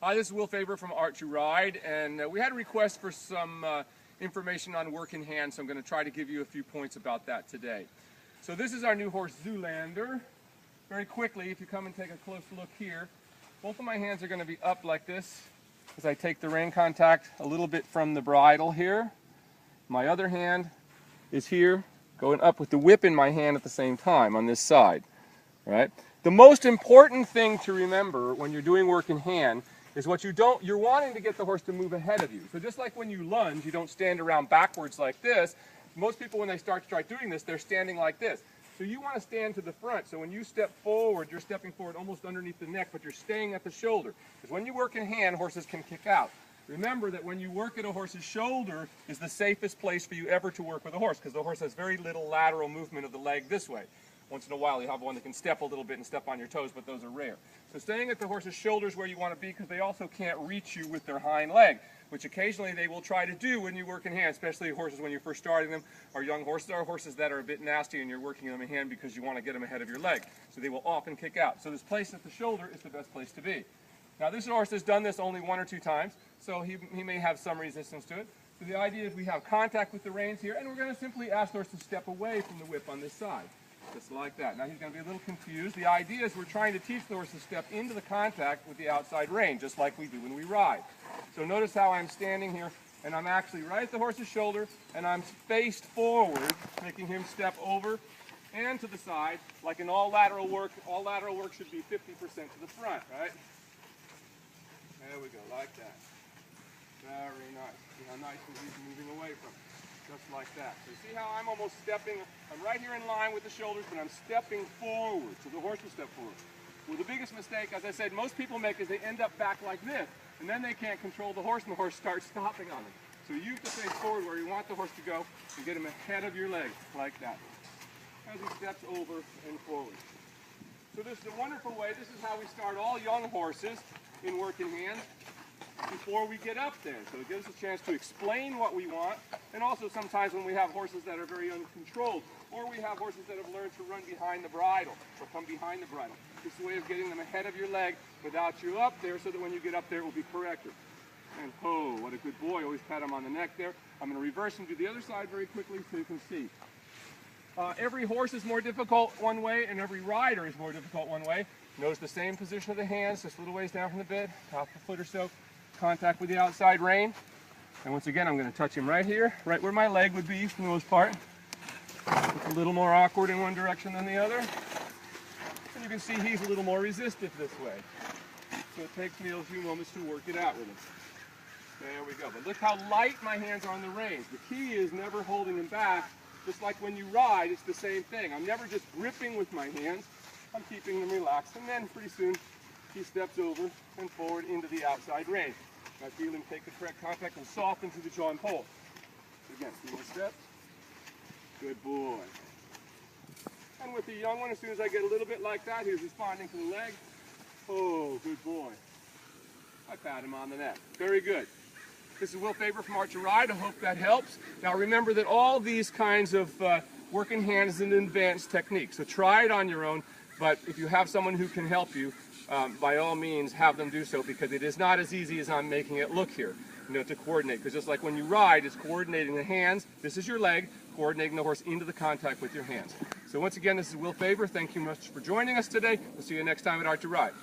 Hi, this is Will Färber from Art2Ride, and we had a request for some information on work in hand, so I'm going to try to give you a few points about that today. So this is our new horse, Zoolander. Very quickly, if you come and take a close look here, both of my hands are going to be up like this as I take the rein contact a little bit from the bridle here. My other hand is here, going up with the whip in my hand at the same time on this side. All right? The most important thing to remember when you're doing work in hand is you're wanting to get the horse to move ahead of you. So just like when you lunge, you don't stand around backwards like this. Most people, when they start doing this, they're standing like this. So you want to stand to the front. So when you step forward, you're stepping forward almost underneath the neck, but you're staying at the shoulder. Because when you work in hand, horses can kick out. Remember that when you work at a horse's shoulder is the safest place for you ever to work with a horse, because the horse has very little lateral movement of the leg this way. Once in a while you have one that can step a little bit and step on your toes, but those are rare. So staying at the horse's shoulder is where you want to be, because they also can't reach you with their hind leg, which occasionally they will try to do when you work in hand, especially horses when you're first starting them, or young horses, or horses that are a bit nasty and you're working them in hand because you want to get them ahead of your leg. So they will often kick out. So this place at the shoulder is the best place to be. Now this horse has done this only 1 or 2 times, so he may have some resistance to it. So the idea is we have contact with the reins here, and we're going to simply ask the horse to step away from the whip on this side. Just like that. Now he's going to be a little confused. The idea is we're trying to teach the horse to step into the contact with the outside rein, just like we do when we ride. So notice how I'm standing here, and I'm actually right at the horse's shoulder, and I'm faced forward, making him step over and to the side. Like in all lateral work should be 50% to the front, right? There we go, like that. Very nice. See how nicely he's moving away from it. Just like that. So see how I'm almost stepping, I'm right here in line with the shoulders, but I'm stepping forward, so the horse will step forward. Well, the biggest mistake, as I said, most people make is they end up back like this, and then they can't control the horse, and the horse starts stopping on them. So you have to face forward where you want the horse to go, and get him ahead of your leg, like that, as he steps over and forward. So this is a wonderful way. This is how we start all young horses in work in hand before we get up there. So it gives us a chance to explain what we want, and also sometimes when we have horses that are very uncontrolled, or we have horses that have learned to run behind the bridle, or come behind the bridle. This is a way of getting them ahead of your leg without you up there, so that when you get up there it will be corrected. And oh, what a good boy. Always pat him on the neck there. I'm going to reverse and do the other side very quickly so you can see. Every horse is more difficult one way, and every rider is more difficult one way. Notice the same position of the hands, just a little ways down from the bit, half a foot or so. Contact with the outside rein, and once again I'm going to touch him right here, right where my leg would be for the most part. It's a little more awkward in one direction than the other, and you can see he's a little more resistant this way, so it takes me a few moments to work it out with him. There we go. But look how light my hands are on the reins. The key is never holding him back. Just like when you ride, it's the same thing. I'm never just gripping with my hands. I'm keeping them relaxed, and then pretty soon he steps over and forward into the outside rein. I feel him take the correct contact and soften to the jaw and pull. Again, few more steps. Good boy. And with the young one, as soon as I get a little bit like that, he's responding to the leg. Oh, good boy. I pat him on the neck. Very good. This is Will Färber from Art2Ride. I hope that helps. Now remember that all these kinds of work in hand is an advanced technique. So try it on your own, but if you have someone who can help you, by all means have them do so, because it is not as easy as I'm making it look here, to coordinate. Because just like when you ride, it's coordinating the hands. This is your leg, coordinating the horse into the contact with your hands. So once again, this is Will Färber. Thank you much for joining us today. We'll see you next time at Art2Ride.